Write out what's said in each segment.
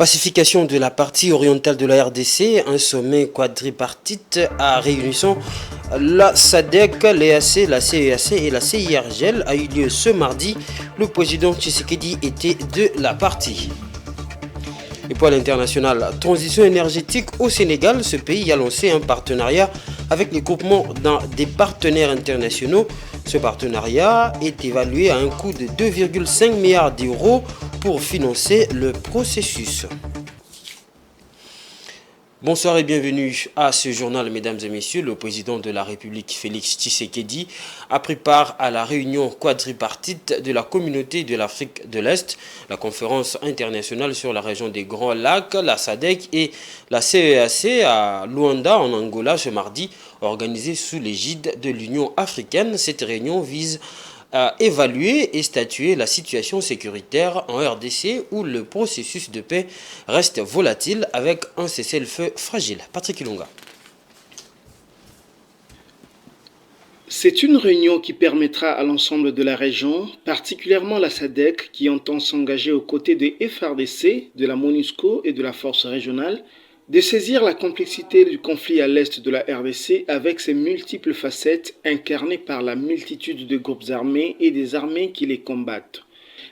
Pacification de la partie orientale de la RDC, un sommet quadripartite à réunissant la SADC, l'EAC, la CEAC et la CIRGL a eu lieu ce mardi. Le président Tshisekedi était de la partie. Et pour l'international, transition énergétique au Sénégal, ce pays a lancé un partenariat avec les groupements des partenaires internationaux. Ce partenariat est évalué à un coût de 2,5 milliards d'euros pour financer le processus. Bonsoir et bienvenue à ce journal, mesdames et messieurs. Le président de la République, Félix Tshisekedi, a pris part à la réunion quadripartite de la communauté de l'Afrique de l'Est, la conférence internationale sur la région des Grands Lacs, la SADC et la CEAC à Luanda, en Angola, ce mardi, organisée sous l'égide de l'Union africaine. Cette réunion vise à évaluer et statuer la situation sécuritaire en RDC où le processus de paix reste volatile avec un cessez-le-feu fragile. Patrick Ilunga. C'est une réunion qui permettra à l'ensemble de la région, particulièrement la SADC qui entend s'engager aux côtés des FRDC, de la MONUSCO et de la force régionale, de saisir la complexité du conflit à l'est de la RDC avec ses multiples facettes incarnées par la multitude de groupes armés et des armées qui les combattent.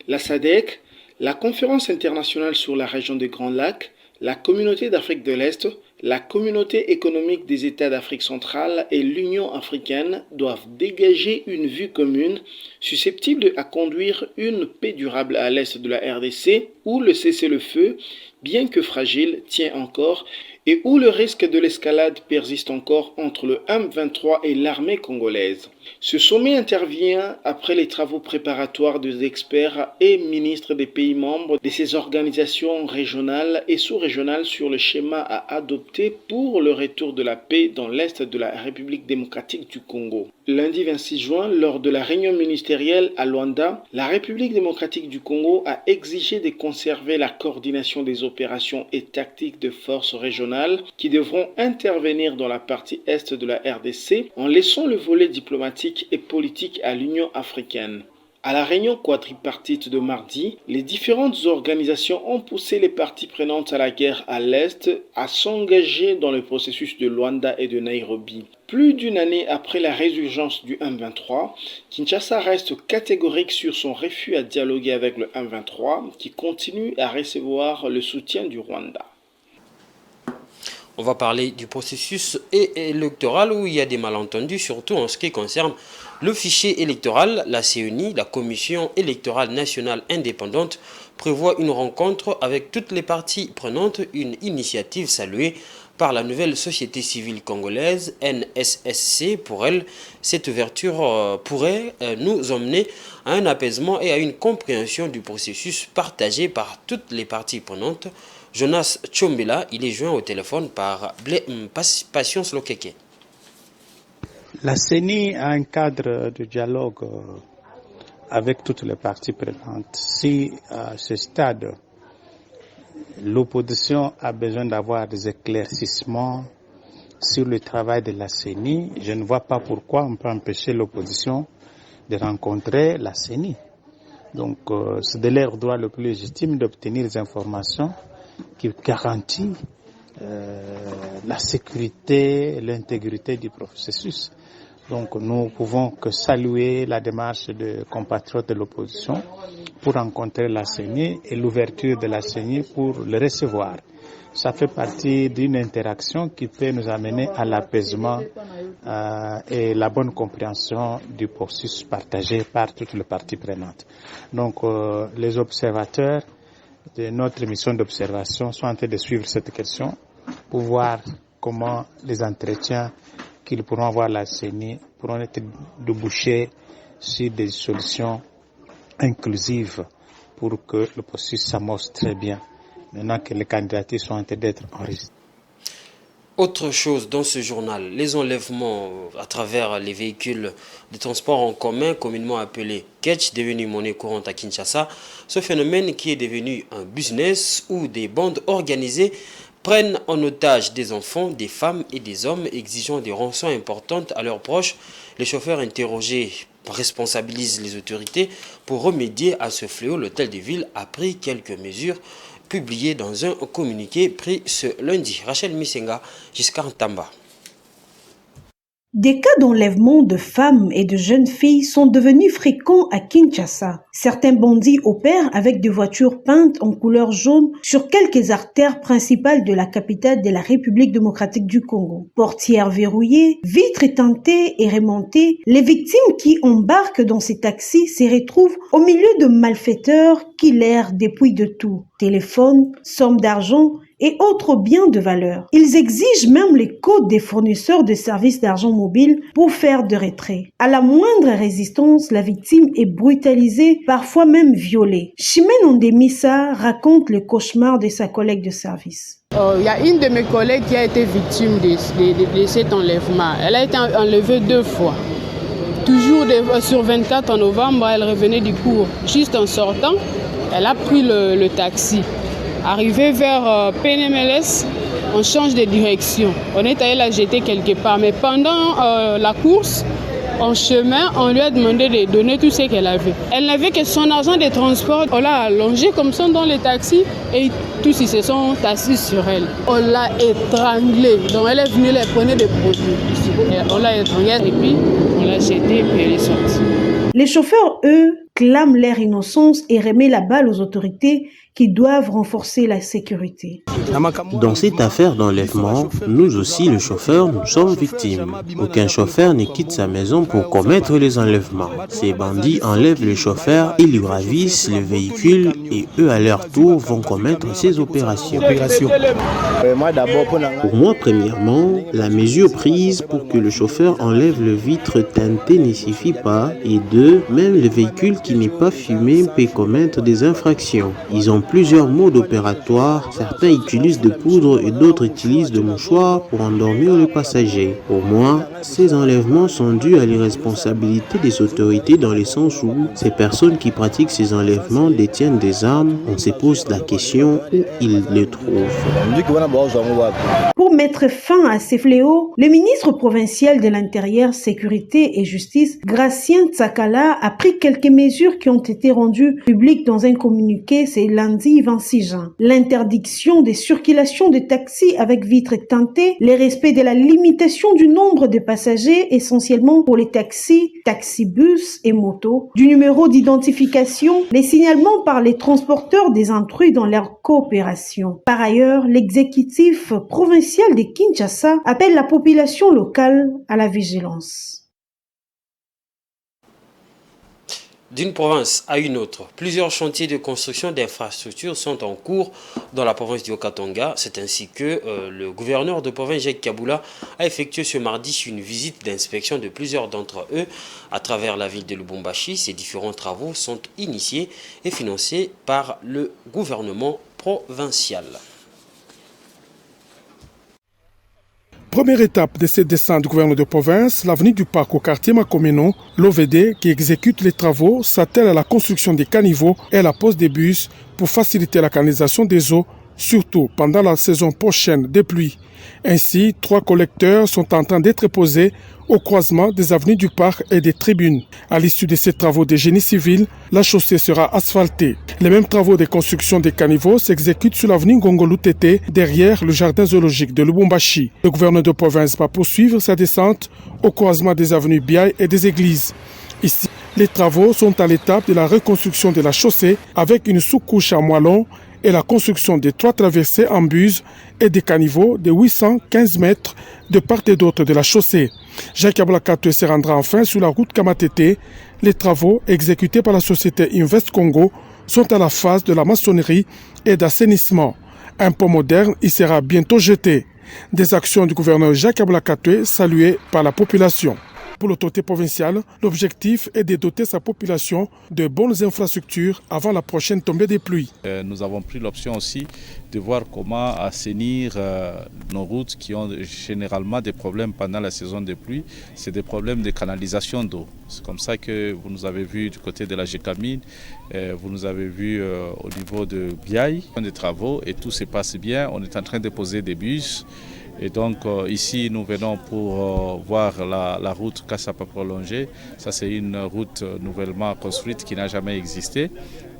La SADC, la Conférence internationale sur la région des Grands Lacs, la Communauté d'Afrique de l'Est, la Communauté économique des États d'Afrique centrale et l'Union africaine doivent dégager une vue commune susceptible à conduire une paix durable à l'est de la RDC où le cessez-le-feu, bien que fragile, tient encore et où le risque de l'escalade persiste encore entre le M23 et l'armée congolaise. Ce sommet intervient après les travaux préparatoires des experts et ministres des pays membres de ces organisations régionales et sous-régionales sur le schéma à adopter pour le retour de la paix dans l'est de la République démocratique du Congo. Lundi 26 juin, lors de la réunion ministérielle à Luanda, la République démocratique du Congo a exigé de conserver la coordination des opérations et tactiques de forces régionales qui devront intervenir dans la partie est de la RDC en laissant le volet diplomatique et politique à l'Union africaine. À la réunion quadripartite de mardi, les différentes organisations ont poussé les parties prenantes à la guerre à l'Est à s'engager dans le processus de Luanda et de Nairobi. Plus d'une année après la résurgence du M23, Kinshasa reste catégorique sur son refus à dialoguer avec le M23 qui continue à recevoir le soutien du Rwanda. On va parler du processus électoral où il y a des malentendus, surtout en ce qui concerne le fichier électoral. La CENI, la Commission électorale nationale indépendante, prévoit une rencontre avec toutes les parties prenantes, une initiative saluée par la nouvelle société civile congolaise, NSSC. Pour elle, cette ouverture pourrait nous emmener à un apaisement et à une compréhension du processus partagé par toutes les parties prenantes. Jonas Tchombela, il est joint au téléphone par Patience Lokeke. La CENI a un cadre de dialogue avec toutes les parties prenantes. Si à ce stade, l'opposition a besoin d'avoir des éclaircissements sur le travail de la CENI, je ne vois pas pourquoi on peut empêcher l'opposition de rencontrer la CENI. Donc, c'est de leur droit le plus légitime d'obtenir des informations qui garantit la sécurité et l'intégrité du processus. Donc nous pouvons que saluer la démarche de compatriotes de l'opposition pour rencontrer la CENI et l'ouverture de la CENI pour le recevoir. Ça fait partie d'une interaction qui peut nous amener à l'apaisement et la bonne compréhension du processus partagé par toutes les parties prenantes. Donc les observateurs de notre mission d'observation sont en train de suivre cette question pour voir comment les entretiens qu'ils pourront avoir la CENI pourront être débouchés sur des solutions inclusives pour que le processus s'amorce très bien, maintenant que les candidatures sont en train d'être enregistrées. Autre chose dans ce journal, les enlèvements à travers les véhicules de transport en commun, communément appelés Ketch, devenu monnaie courante à Kinshasa. Ce phénomène qui est devenu un business où des bandes organisées prennent en otage des enfants, des femmes et des hommes, exigeant des rançons importantes à leurs proches. Les chauffeurs interrogés responsabilisent les autorités pour remédier à ce fléau. L'hôtel de ville a pris quelques mesures publié dans un communiqué pris ce lundi. Rachel Misenga, Giscard Tamba. Des cas d'enlèvement de femmes et de jeunes filles sont devenus fréquents à Kinshasa. Certains bandits opèrent avec des voitures peintes en couleur jaune sur quelques artères principales de la capitale de la République démocratique du Congo. Portières verrouillées, vitres teintées et remontées, les victimes qui embarquent dans ces taxis se retrouvent au milieu de malfaiteurs qui leur dépouillent de tout. Téléphones, sommes d'argent et autres biens de valeur. Ils exigent même les codes des fournisseurs de services d'argent mobile pour faire de retrait. À la moindre résistance, la victime est brutalisée, parfois même violée. Chimène Ondemissa raconte le cauchemar de sa collègue de service. Il y a une de mes collègues qui a été victime de cet enlèvement. Elle a été enlevée 2 fois. Toujours sur 24 en novembre, elle revenait du cours. Juste en sortant, elle a pris le taxi. Arrivé vers PNMLS, on change de direction. On est allé la jeter quelque part. Mais pendant la course, en chemin, on lui a demandé de donner tout ce qu'elle avait. Elle n'avait que son argent de transport. On l'a allongée comme ça dans les taxis et tous ils se sont assis sur elle. On l'a étranglée. Donc elle est venue, elle prenait des produits. On l'a étranglée et puis on l'a jetée et puis elle est sortie. Les chauffeurs, eux, clament leur innocence et remettent la balle aux autorités qui doivent renforcer la sécurité. Dans cette affaire d'enlèvement, nous aussi, le chauffeur, nous sommes victimes. Aucun chauffeur ne quitte sa maison pour commettre les enlèvements. Ces bandits enlèvent le chauffeur, ils lui ravissent le véhicule et eux, à leur tour, vont commettre ces opérations. Pour moi, premièrement, la mesure prise pour que le chauffeur enlève le vitre teinté ne suffit pas. Et 2, même le véhicule qui n'est pas fumé peut commettre des infractions. Ils ont plusieurs modes opératoires. Certains utilisent de poudre et d'autres utilisent de mouchoirs pour endormir le passager. Pour moi, ces enlèvements sont dus à l'irresponsabilité des autorités dans le sens où ces personnes qui pratiquent ces enlèvements détiennent des armes. On se pose la question où ils les trouvent. Pour mettre fin à ces fléaux, le ministre provincial de l'Intérieur, Sécurité et Justice, Gratien Tsakala, a pris quelques mesures qui ont été rendues publiques dans un communiqué ce lundi 26 juin. L'interdiction des circulations de taxis avec vitres teintées, le respect de la limitation du nombre de passagers, essentiellement pour les taxis, taxibus et motos, du numéro d'identification, les signalements par les transporteurs des intrus dans leur coopération. Par ailleurs, l'exécutif provincial de Kinshasa appelle la population locale à la vigilance. D'une province à une autre, plusieurs chantiers de construction d'infrastructures sont en cours dans la province du Haut-Katanga. C'est ainsi que le gouverneur de province, Jacques Kabula, a effectué ce mardi une visite d'inspection de plusieurs d'entre eux à travers la ville de Lubumbashi. Ces différents travaux sont initiés et financés par le gouvernement provincial. Première étape de cette descente du gouverneur de province, l'avenue du parc au quartier Makomeno, l'OVD qui exécute les travaux s'attelle à la construction des caniveaux et à la pose des bus pour faciliter la canalisation des eaux, surtout pendant la saison prochaine des pluies. Ainsi, 3 collecteurs sont en train d'être posés au croisement des avenues du parc et des tribunes. À l'issue de ces travaux de génie civil, la chaussée sera asphaltée. Les mêmes travaux de construction des caniveaux s'exécutent sur l'avenue Ngongolu Tété, derrière le jardin zoologique de Lubumbashi. Le gouverneur de province va poursuivre sa descente au croisement des avenues Biaï et des églises. Ici, les travaux sont à l'étape de la reconstruction de la chaussée avec une sous-couche en moellon et la construction des 3 traversées en buse et des caniveaux de 815 mètres de part et d'autre de la chaussée. Jacques Ablakato se rendra enfin sur la route Kamatété. Les travaux exécutés par la société Invest Congo sont à la phase de la maçonnerie et d'assainissement. Un pont moderne y sera bientôt jeté. Des actions du gouverneur Jacques Ablakato saluées par la population. Pour l'autorité provinciale, l'objectif est de doter sa population de bonnes infrastructures avant la prochaine tombée des pluies. Nous avons pris l'option aussi de voir comment assainir nos routes qui ont généralement des problèmes pendant la saison des pluies. C'est des problèmes de canalisation d'eau. C'est comme ça que vous nous avez vu du côté de la Gécamine, vous nous avez vu au niveau de Biaï, des travaux et tout se passe bien. On est en train de poser des bus. Et donc ici, nous venons pour voir la route Kassapa prolongée. Ça, c'est une route nouvellement construite qui n'a jamais existé.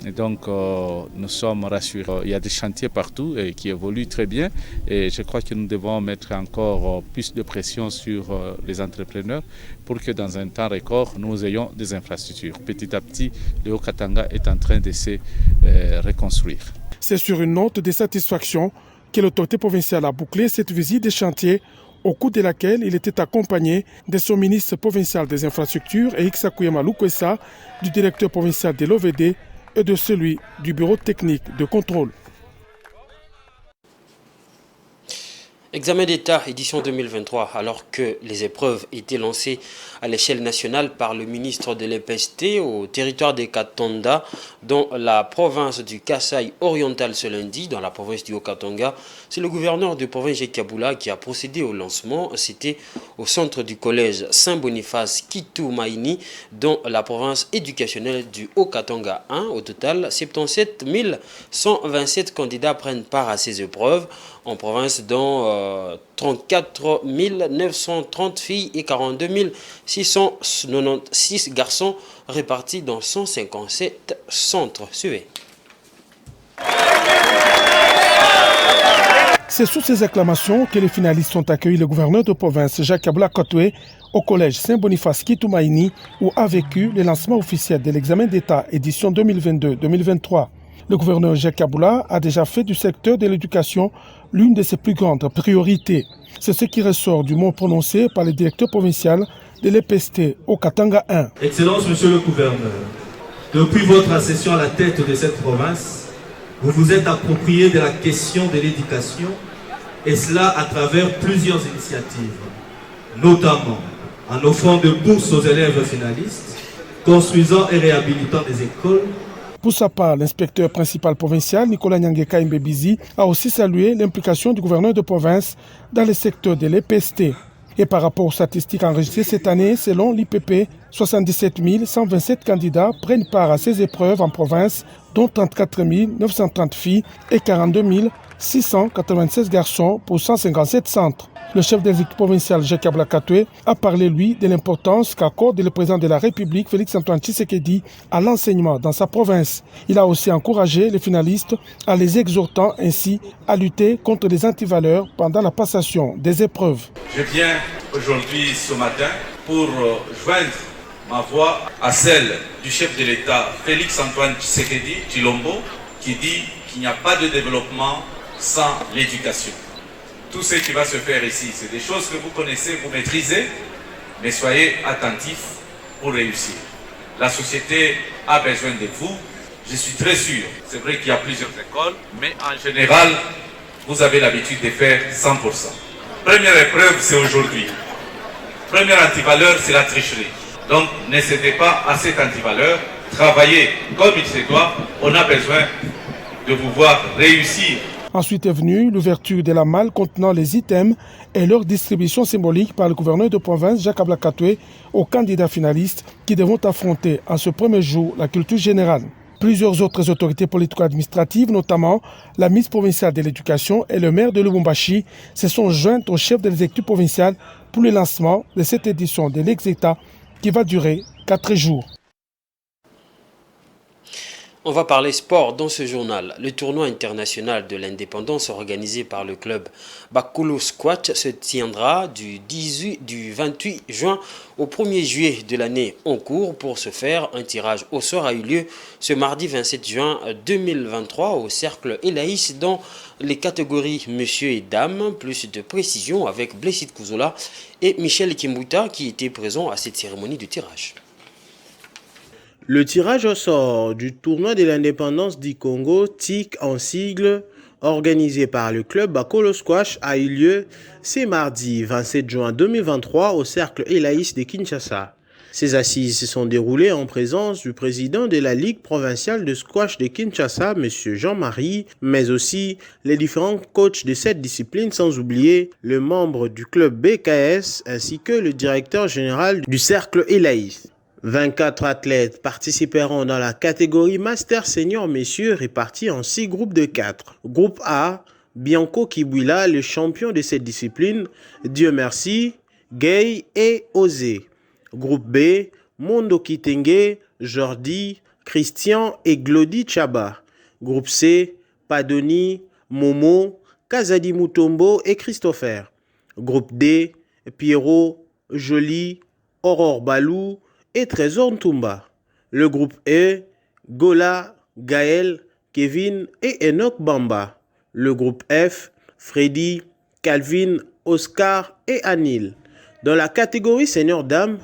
Et donc, nous sommes rassurés. Il y a des chantiers partout et qui évoluent très bien. Et je crois que nous devons mettre encore plus de pression sur les entrepreneurs pour que dans un temps record, nous ayons des infrastructures. Petit à petit, le Haut-Katanga est en train de se reconstruire. C'est sur une note de satisfaction que l'autorité provinciale a bouclé cette visite des chantiers, au cours de laquelle il était accompagné de son ministre provincial des infrastructures et Ixakuyama Lukwesa, du directeur provincial de l'OVD et de celui du bureau technique de contrôle. Examen d'État édition 2023, alors que les épreuves étaient lancées à l'échelle nationale par le ministre de l'EPST au territoire des Katanga, dans la province du Kasaï oriental ce lundi, dans la province du Haut-Katanga. C'est le gouverneur de province Jekabula qui a procédé au lancement. C'était au centre du collège Saint-Boniface Kitu-Maïni, dans la province éducationnelle du Haut-Katanga 1. Au total, 77 127 candidats prennent part à ces épreuves en province, dont 34 930 filles et 42 696 garçons répartis dans 157 centres. Suivez. C'est sous ces acclamations que les finalistes ont accueilli le gouverneur de province Jacques Abla Kotwe au collège Saint-Boniface Kitu-Maïni, où a vécu le lancement officiel de l'examen d'État édition 2022-2023. Le gouverneur Jacques Aboula a déjà fait du secteur de l'éducation l'une de ses plus grandes priorités. C'est ce qui ressort du mot prononcé par le directeur provincial de l'EPST au Katanga 1. Excellence, Monsieur le gouverneur, depuis votre accession à la tête de cette province, vous vous êtes approprié de la question de l'éducation, et cela à travers plusieurs initiatives, notamment en offrant de bourses aux élèves finalistes, construisant et réhabilitant des écoles. Pour sa part, l'inspecteur principal provincial, Nicolas Nyangeka Imbebizi, a aussi salué l'implication du gouverneur de province dans le secteur de l'EPST. Et par rapport aux statistiques enregistrées cette année, selon l'IPP, 77 127 candidats prennent part à ces épreuves en province, dont 34 930 filles et 42 696 garçons pour 157 centres. Le chef de l'exécutif provincial, Jacques Abla Kotwe, a parlé, lui, de l'importance qu'accorde le président de la République, Félix-Antoine Tshisekedi, à l'enseignement dans sa province. Il a aussi encouragé les finalistes en les exhortant ainsi à lutter contre les antivaleurs pendant la passation des épreuves. Je viens aujourd'hui, ce matin, pour joindre ma voix à celle du chef de l'État, Félix-Antoine Tshisekedi Tshilombo, qui dit qu'il n'y a pas de développement sans l'éducation. Tout ce qui va se faire ici, c'est des choses que vous connaissez, vous maîtrisez, mais soyez attentifs pour réussir. La société a besoin de vous, je suis très sûr. C'est vrai qu'il y a plusieurs écoles, mais en général, vous avez l'habitude de faire 100%. Première épreuve, c'est aujourd'hui. Première antivaleur, c'est la tricherie. Donc, ne cédez pas à cette antivaleur, travaillez comme il se doit, on a besoin de vous voir réussir. Ensuite est venue l'ouverture de la malle contenant les items et leur distribution symbolique par le gouverneur de province Jacques Abla Kotwe aux candidats finalistes qui devront affronter en ce premier jour la culture générale. Plusieurs autres autorités politico-administratives, notamment la ministre provinciale de l'Éducation et le maire de Lubumbashi, se sont jointes au chef de l'exécutif provincial pour le lancement de cette édition de l'Ex-État qui va durer 4 jours. On va parler sport dans ce journal. Le tournoi international de l'indépendance organisé par le club Bakulu Squash se tiendra du 28 juin au 1er juillet de l'année en cours. Pour ce faire, un tirage au sort a eu lieu ce mardi 27 juin 2023 au cercle Elaïs dans les catégories Monsieur et Dames. Plus de précision avec Blessid Kouzola et Michel Kimbuta qui étaient présents à cette cérémonie de tirage. Le tirage au sort du tournoi de l'indépendance du Congo, TIC en sigle, organisé par le club Bakolo Squash, a eu lieu ce mardi 27 juin 2023 au cercle Elaïs de Kinshasa. Ces assises se sont déroulées en présence du président de la Ligue provinciale de squash de Kinshasa, M. Jean-Marie, mais aussi les différents coachs de cette discipline, sans oublier le membre du club BKS ainsi que le directeur général du cercle Elaïs. 24 athlètes participeront dans la catégorie Master Senior Messieurs répartis en 6 groupes de 4. Groupe A, Bianco Kibwila, le champion de cette discipline, Dieu merci, Gay et Osé. Groupe B, Mondo Kitenge, Jordi, Christian et Glody Chaba. Groupe C, Padoni, Momo, Kazadi Mutombo et Christopher. Groupe D, Pierrot, Jolie, Aurore Balou et Trésor Ntumba. Le groupe E, Gola, Gaël, Kevin et Enoch Bamba. Le groupe F, Freddy, Calvin, Oscar et Anil. Dans la catégorie Seigneur Dame,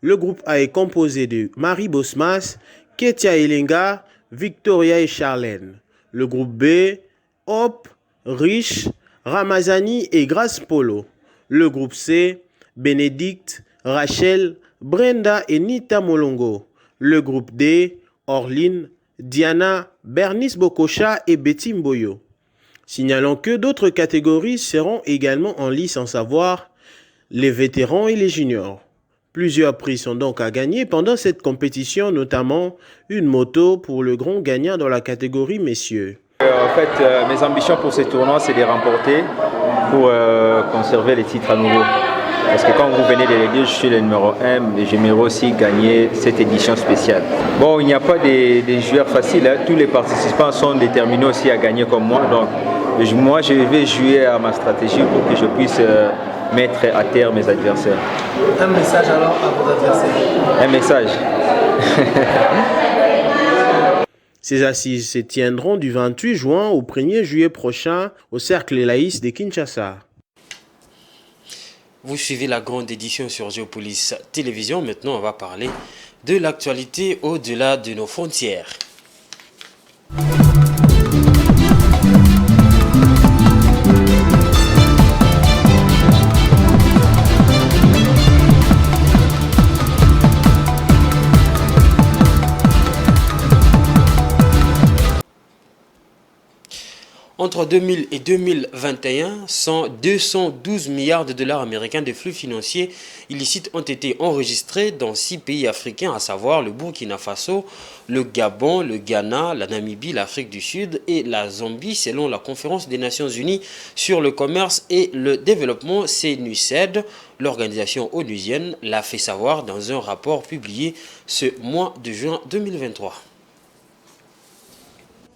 le groupe A est composé de Marie Bosmas, Ketia Elenga, Victoria et Charlène. Le groupe B, Hop, Rich, Ramazani et Grace Polo. Le groupe C, Bénédicte, Rachel, Brenda et Nita Molongo. Le groupe D, Orline, Diana, Bernice Bokocha et Betty Mboyo. Signalons que d'autres catégories seront également en lice, en savoir les vétérans et les juniors. Plusieurs prix sont donc à gagner pendant cette compétition, notamment une moto pour le grand gagnant dans la catégorie messieurs. En fait, mes ambitions pour ce tournoi, c'est de remporter pour conserver les titres à nouveau. Parce que quand vous venez de le dire, je suis le numéro 1 et j'aimerais aussi gagner cette édition spéciale. Bon, il n'y a pas de joueurs faciles, hein. Tous les participants sont déterminés aussi à gagner comme moi. Donc, moi, je vais jouer à ma stratégie pour que je puisse mettre à terre mes adversaires. Un message alors à vos adversaires? Un message. Ces assises se tiendront du 28 juin au 1er juillet prochain au Cercle Laïs de Kinshasa. Vous suivez la grande édition sur Géopolis Télévision. Maintenant, on va parler de l'actualité au-delà de nos frontières. Entre 2000 et 2021, 212 milliards de dollars américains de flux financiers illicites ont été enregistrés dans 6 pays africains, à savoir le Burkina Faso, le Gabon, le Ghana, la Namibie, l'Afrique du Sud et la Zambie, selon la Conférence des Nations Unies sur le commerce et le développement CNUSED. L'organisation onusienne l'a fait savoir dans un rapport publié ce mois de juin 2023.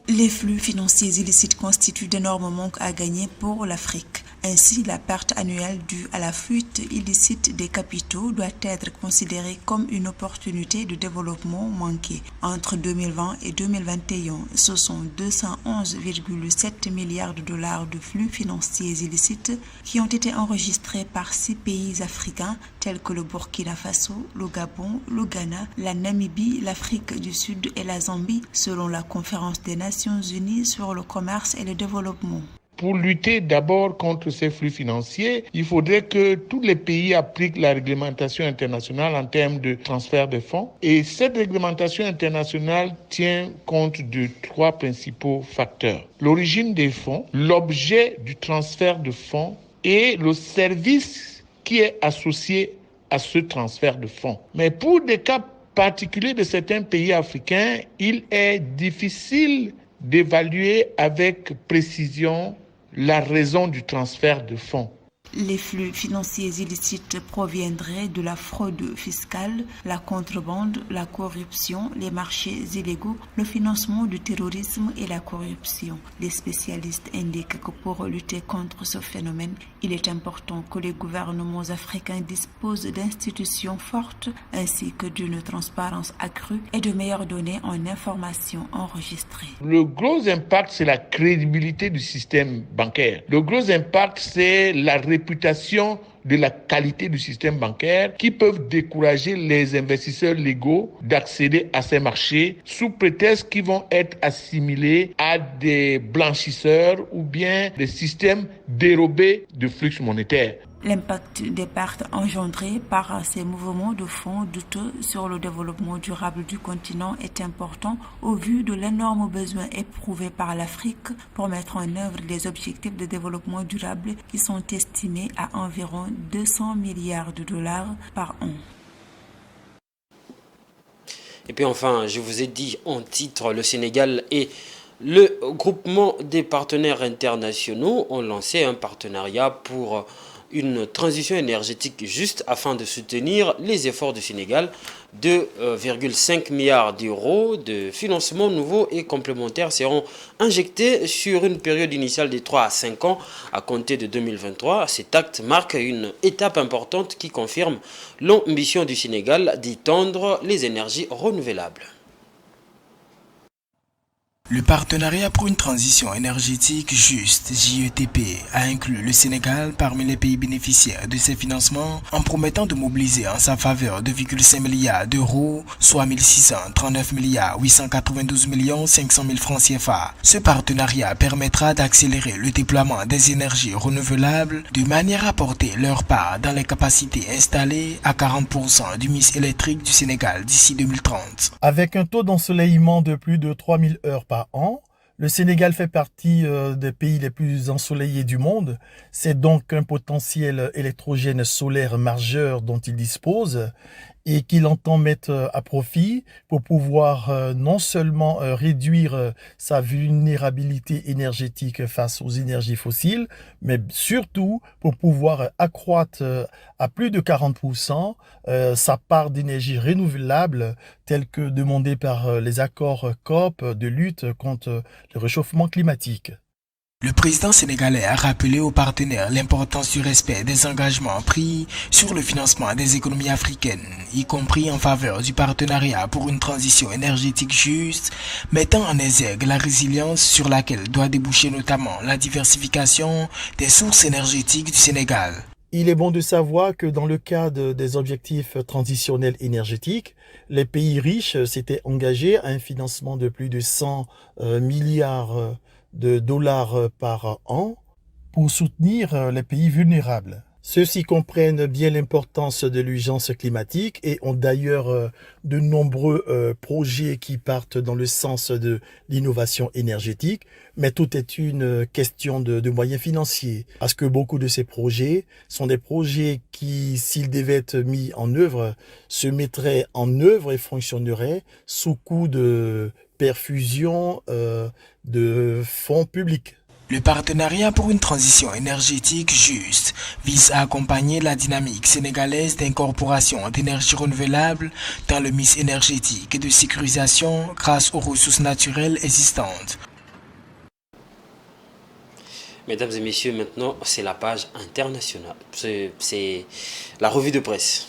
Les flux financiers illicites constituent d'énormes manques à gagner pour l'Afrique. Ainsi, la perte annuelle due à la fuite illicite des capitaux doit être considérée comme une opportunité de développement manquée. Entre 2020 et 2021, ce sont 211,7 milliards de dollars de flux financiers illicites qui ont été enregistrés par 6 pays africains tels que le Burkina Faso, le Gabon, le Ghana, la Namibie, l'Afrique du Sud et la Zambie, selon la Conférence des Nations Unies sur le commerce et le développement. Pour lutter d'abord contre ces flux financiers, il faudrait que tous les pays appliquent la réglementation internationale en termes de transfert de fonds. Et cette réglementation internationale tient compte de 3 principaux facteurs: l'origine des fonds, l'objet du transfert de fonds et le service qui est associé à ce transfert de fonds. Mais pour des cas particuliers de certains pays africains, il est difficile d'évaluer avec précision la raison du transfert de fonds. Les flux financiers illicites proviendraient de la fraude fiscale, la contrebande, la corruption, les marchés illégaux, le financement du terrorisme et la corruption. Les spécialistes indiquent que pour lutter contre ce phénomène, il est important que les gouvernements africains disposent d'institutions fortes ainsi que d'une transparence accrue et de meilleures données en information enregistrées. Le gros impact, c'est la crédibilité du système bancaire. Le gros impact, c'est la réputation de la qualité du système bancaire qui peuvent décourager les investisseurs légaux d'accéder à ces marchés sous prétexte qu'ils vont être assimilés à des blanchisseurs ou bien des systèmes dérobés de flux monétaires. L'impact des pertes engendrées par ces mouvements de fonds douteux sur le développement durable du continent est important au vu de l'énorme besoin éprouvé par l'Afrique pour mettre en œuvre les objectifs de développement durable qui sont estimés à environ 200 milliards de dollars par an. Et puis enfin, je vous ai dit en titre, le Sénégal est Le groupement des partenaires internationaux ont lancé un partenariat pour une transition énergétique juste afin de soutenir les efforts du Sénégal. 2,5 milliards d'euros de financements nouveaux et complémentaires seront injectés sur une période initiale de 3 à 5 ans à compter de 2023. Cet acte marque une étape importante qui confirme l'ambition du Sénégal d'étendre les énergies renouvelables. Le partenariat pour une transition énergétique juste, JETP, a inclus le Sénégal parmi les pays bénéficiaires de ces financements en promettant de mobiliser en sa faveur 2,5 milliards d'euros, soit 1639 milliards 892 millions 500 000 francs CFA. Ce partenariat permettra d'accélérer le déploiement des énergies renouvelables de manière à porter leur part dans les capacités installées à 40% du mix électrique du Sénégal d'ici 2030. Avec un taux d'ensoleillement de plus de 3000 heures par an, le Sénégal fait partie des pays les plus ensoleillés du monde. C'est donc un potentiel électrogène solaire majeur dont il dispose et qu'il entend mettre à profit pour pouvoir non seulement réduire sa vulnérabilité énergétique face aux énergies fossiles, mais surtout pour pouvoir accroître à plus de 40% sa part d'énergie renouvelable telle que demandée par les accords COP de lutte contre le réchauffement climatique. Le président sénégalais a rappelé aux partenaires l'importance du respect des engagements pris sur le financement des économies africaines, y compris en faveur du partenariat pour une transition énergétique juste, mettant en exergue la résilience sur laquelle doit déboucher notamment la diversification des sources énergétiques du Sénégal. Il est bon de savoir que dans le cadre des objectifs transitionnels énergétiques, les pays riches s'étaient engagés à un financement de plus de 100 milliards de dollars par an pour soutenir les pays vulnérables. Ceux-ci comprennent bien l'importance de l'urgence climatique et ont d'ailleurs de nombreux projets qui partent dans le sens de l'innovation énergétique, mais tout est une question de moyens financiers, parce que beaucoup de ces projets sont des projets qui, s'ils devaient être mis en œuvre, se mettraient en œuvre et fonctionneraient sous coup de perfusion de fonds publics. Le partenariat pour une transition énergétique juste vise à accompagner la dynamique sénégalaise d'incorporation d'énergie renouvelable dans le mix énergétique et de sécurisation grâce aux ressources naturelles existantes. Mesdames et messieurs, maintenant c'est la page internationale. C'est la revue de presse.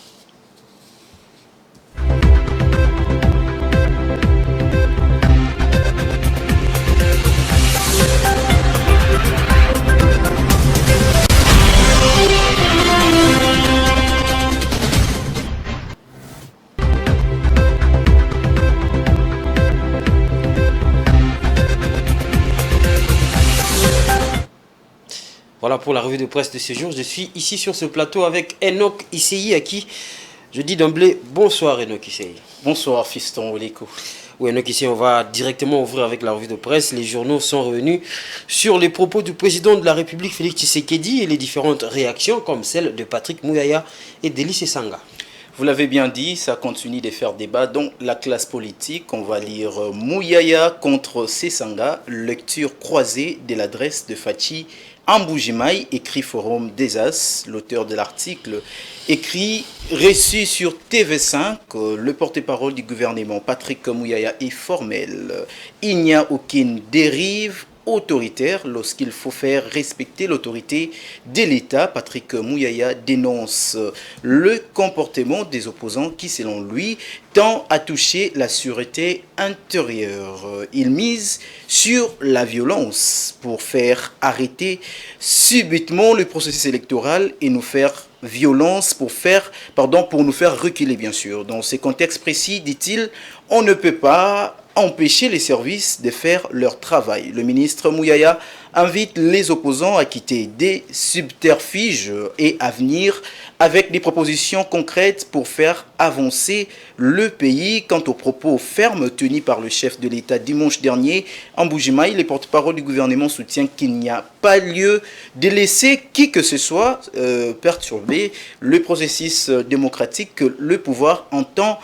Voilà pour la revue de presse de ce jour. Je suis ici sur ce plateau avec Enoch Issei, à qui je dis d'emblée bonsoir Enoch Issei. Bonsoir fiston Oliko. Oui Enoch Issei, on va directement ouvrir avec la revue de presse. Les journaux sont revenus sur les propos du président de la République Félix Tshisekedi et les différentes réactions comme celle de Patrick Mouyaya et d'Elie Sesanga. Vous l'avez bien dit, ça continue de faire débat dans la classe politique. On va lire Mouyaya contre Sesanga, lecture croisée de l'adresse de Fachi Amboujimaï, écrit Forum des As. L'auteur de l'article écrit reçu sur TV5, le porte-parole du gouvernement Patrick Mouyaya est formel. Il n'y a aucune dérive autoritaire lorsqu'il faut faire respecter l'autorité de l'État. Patrick Mouyaya dénonce le comportement des opposants qui, selon lui, tend à toucher la sûreté intérieure. Il mise sur la violence pour faire arrêter subitement le processus électoral et nous faire violence pour nous faire reculer, bien sûr. Dans ce contexte précis, dit-il, on ne peut pas empêcher les services de faire leur travail. Le ministre Mouyaya invite les opposants à quitter des subterfuges et à venir avec des propositions concrètes pour faire avancer le pays. Quant aux propos fermes tenus par le chef de l'État dimanche dernier, Amboujimaï, le porte-parole du gouvernement, soutient qu'il n'y a pas lieu de laisser qui que ce soit perturber le processus démocratique que le pouvoir entend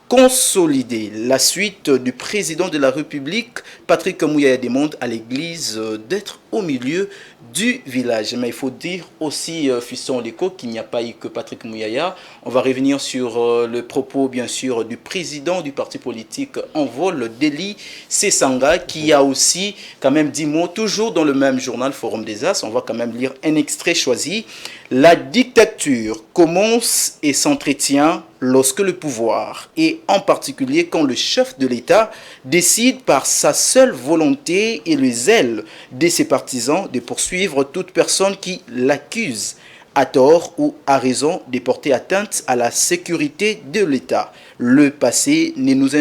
consolider la suite du président de la République, Patrick Mouyaya, demande à l'église d'être au milieu du village. Mais il faut dire aussi, Fiston Leko, qu'il n'y a pas eu que Patrick Mouyaya. On va revenir sur le propos, bien sûr, du président du parti politique en vol, Deli Sesanga, qui a aussi quand même 10 mots, toujours dans le même journal Forum des As. On va quand même lire un extrait choisi. La dictature commence et s'entretient lorsque le pouvoir, et en particulier quand le chef de l'État décide par sa seule volonté et le zèle de ses partisans de poursuivre toute personne qui l'accuse à tort ou à raison de porter atteinte à la sécurité de l'État. Le passé ne nous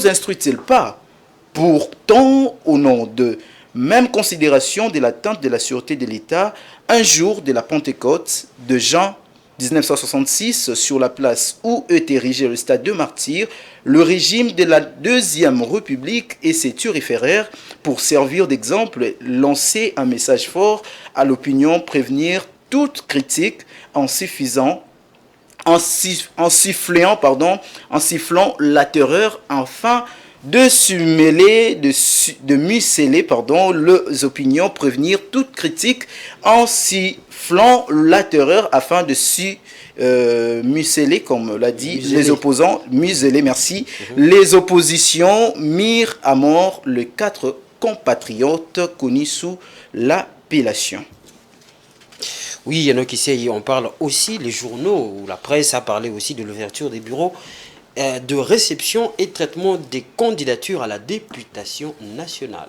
instruit-il pas? Pourtant, au nom de même considération de l'atteinte de la sûreté de l'État, un jour de la Pentecôte de Jean 1966, sur la place où est érigé le stade de Martyrs, le régime de la Deuxième République et ses turiféraires, pour servir d'exemple, lançait un message fort à l'opinion, prévenir toute critique en sifflant la terreur, afin de museler les opinions, prévenir toute critique en sifflant la terreur afin de museler, comme l'a dit les opposants, museler, merci. Les oppositions mirent à mort les 4 compatriotes connus sous l'appellation. Oui, il y en a qui sait, on parle aussi, les journaux ou la presse a parlé aussi de l'ouverture des bureaux de réception et traitement des candidatures à la députation nationale.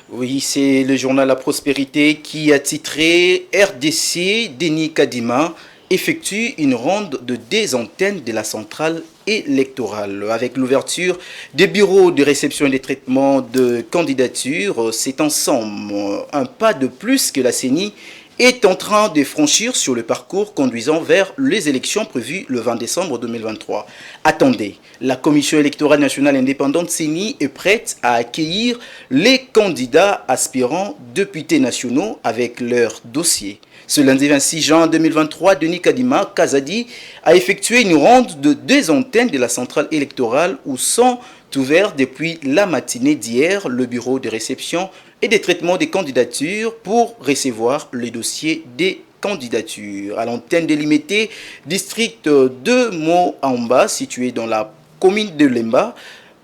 Oui, c'est le journal La Prospérité qui a titré « RDC, Denis Kadima effectue une ronde de désantennes de la centrale électorale ». Avec l'ouverture des bureaux de réception et de traitement de candidatures, c'est en somme un pas de plus que la CENI est en train de franchir sur le parcours conduisant vers les élections prévues le 20 décembre 2023. Attendez, la Commission électorale nationale indépendante CENI est prête à accueillir les candidats aspirants députés nationaux avec leur dossier. Ce lundi 26 juin 2023, Denis Kadima Kazadi a effectué une ronde de 2 antennes de la centrale électorale où sont ouverts depuis la matinée d'hier le bureau de réception et des traitements des candidatures pour recevoir le dossier des candidatures. À l'antenne délimitée, district de Moamba, situé dans la commune de Lemba,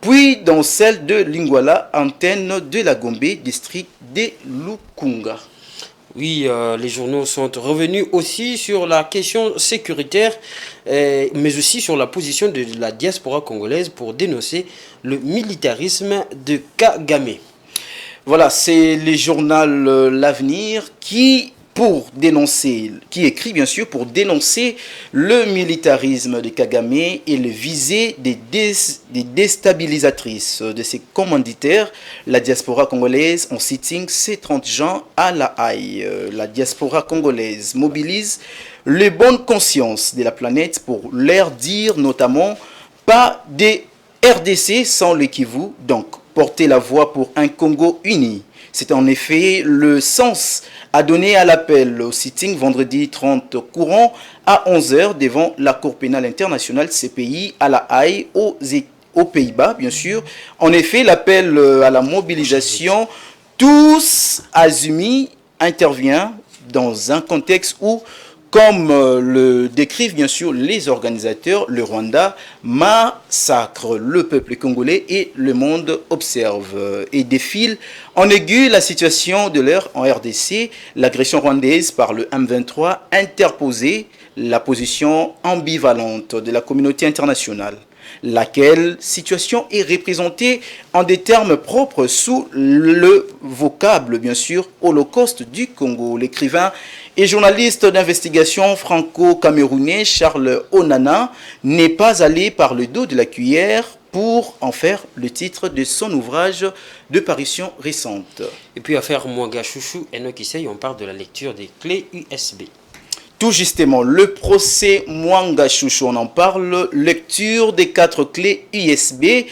puis dans celle de Lingwala, antenne de la Gombe, district de Lukunga. Oui, les journaux sont revenus aussi sur la question sécuritaire, mais aussi sur la position de la diaspora congolaise pour dénoncer le militarisme de Kagame. Voilà, c'est le journal L'Avenir qui écrit bien sûr pour dénoncer le militarisme de Kagame et le viser des déstabilisatrices de ses commanditaires. La diaspora congolaise en sitting C30 Jean à La Haye. La diaspora congolaise mobilise les bonnes consciences de la planète pour leur dire notamment pas des RDC sans le Kivu, donc porter la voix pour un Congo uni. C'est en effet le sens à donner à l'appel au sitting vendredi 30 courant à 11h devant la Cour pénale internationale CPI à La Haye aux Pays-Bas, bien sûr. En effet, l'appel à la mobilisation tous azimuts intervient dans un contexte où, comme le décrivent bien sûr les organisateurs, le Rwanda massacre le peuple congolais et le monde observe et défile en aigu la situation de l'heure en RDC. L'agression rwandaise par le M23 interposait la position ambivalente de la communauté internationale, laquelle situation est représentée en des termes propres sous le vocable, bien sûr, Holocauste du Congo. L'écrivain et journaliste d'investigation franco-camerounais Charles Onana n'est pas allé par le dos de la cuillère pour en faire le titre de son ouvrage de parution récente. Et puis affaire Mwanga Chouchou, on parle de la lecture des clés USB. Tout justement, le procès Mwanga Chouchou, on en parle, lecture des 4 clés USB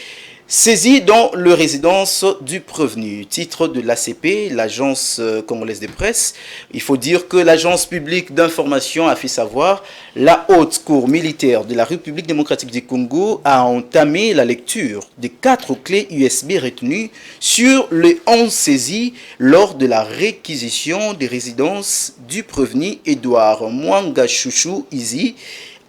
Saisi dans le résidence du prévenu. Titre de l'ACP, l'agence congolaise de presse. Il faut dire que l'agence publique d'information a fait savoir la haute cour militaire de la République démocratique du Congo a entamé la lecture des 4 clés USB retenues sur les 11 saisies lors de la réquisition des résidences du prévenu Edouard Mwanga Chouchou Izi,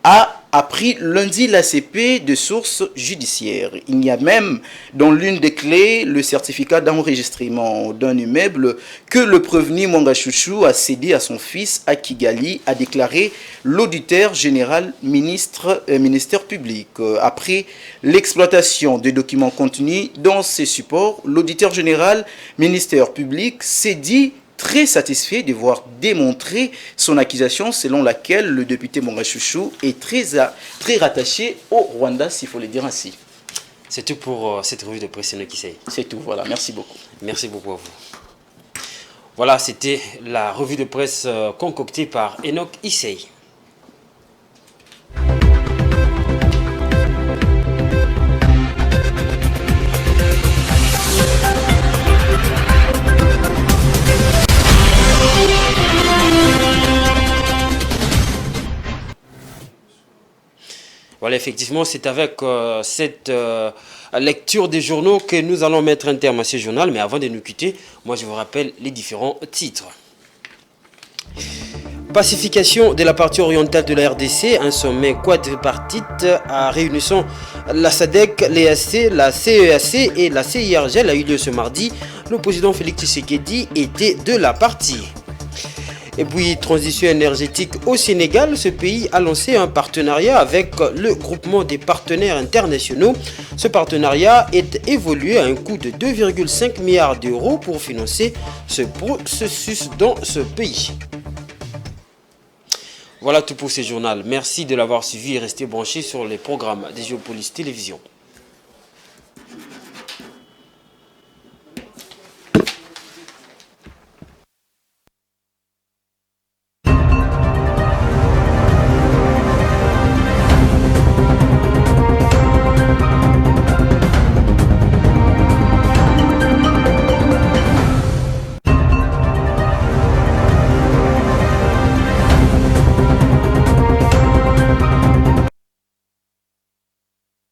a appris lundi l'ACP de sources judiciaires. Il y a même dans l'une des clés le certificat d'enregistrement d'un immeuble que le prévenu Mwanga Chouchou a cédé à son fils à Kigali, a déclaré l'auditeur général ministère public. Après l'exploitation des documents contenus dans ces supports, l'auditeur général ministère public s'est dit très satisfait de voir démontrer son accusation selon laquelle le député Mwanga Chouchou est très rattaché au Rwanda, s'il faut le dire ainsi. C'est tout pour cette revue de presse, Enoch Issei. C'est tout, voilà, merci beaucoup. Merci beaucoup à vous. Voilà, c'était la revue de presse concoctée par Enoch Issei. Voilà, effectivement, c'est avec cette lecture des journaux que nous allons mettre un terme à ce journal. Mais avant de nous quitter, moi je vous rappelle les différents titres. Pacification de la partie orientale de la RDC, un sommet quadripartite réunissant la SADC, l'EAC, la CEAC et la CIRGL a eu lieu ce mardi. Le président Félix Tshisekedi était de la partie. Et puis, transition énergétique au Sénégal, ce pays a lancé un partenariat avec le groupement des partenaires internationaux. Ce partenariat est évolué à un coût de 2,5 milliards d'euros pour financer ce processus dans ce pays. Voilà tout pour ce journal. Merci de l'avoir suivi et restez branchés sur les programmes des Géopolis Télévision.